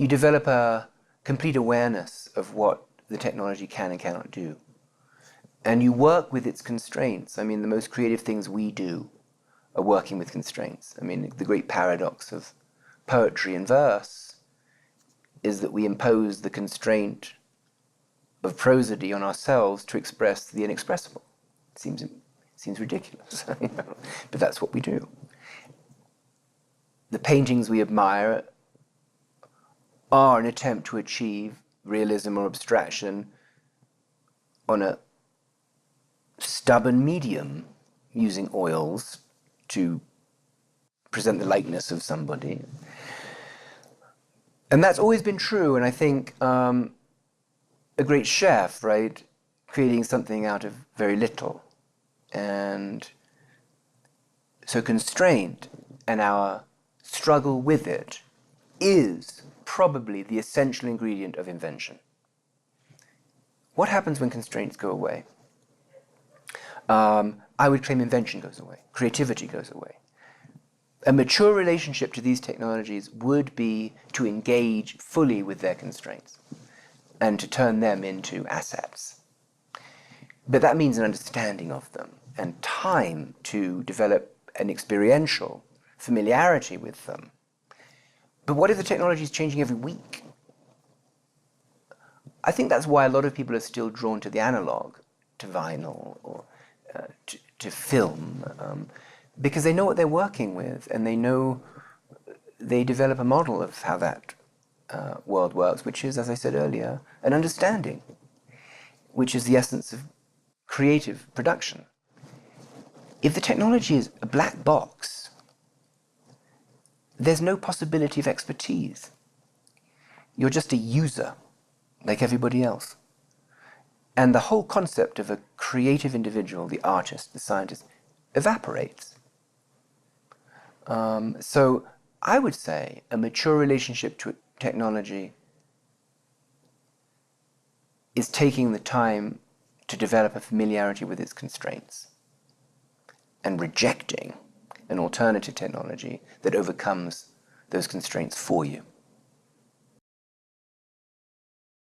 you develop a complete awareness of what the technology can and cannot do. And you work with its constraints. I mean, the most creative things we do are working with constraints. I mean, the great paradox of poetry and verse is that we impose the constraint of prosody on ourselves to express the inexpressible. It seems ridiculous, but that's what we do. The paintings we admire are an attempt to achieve realism or abstraction on a stubborn medium, using oils to present the likeness of somebody. And that's always been true, and I think a great chef, right, creating something out of very little. And so constraint and our struggle with it is probably the essential ingredient of invention. What happens when constraints go away? I would claim invention goes away, creativity goes away. A mature relationship to these technologies would be to engage fully with their constraints and to turn them into assets. But that means an understanding of them and time to develop an experiential familiarity with them. But what if the technology is changing every week? I think that's why a lot of people are still drawn to the analog, to vinyl, or to film, because they know what they're working with, and they develop a model of how that world works, which is, as I said earlier, an understanding, which is the essence of creative production. If the technology is a black box, there's no possibility of expertise. You're just a user, like everybody else. And the whole concept of a creative individual, the artist, the scientist, evaporates. So I would say a mature relationship to technology is taking the time to develop a familiarity with its constraints and rejecting an alternative technology that overcomes those constraints for you.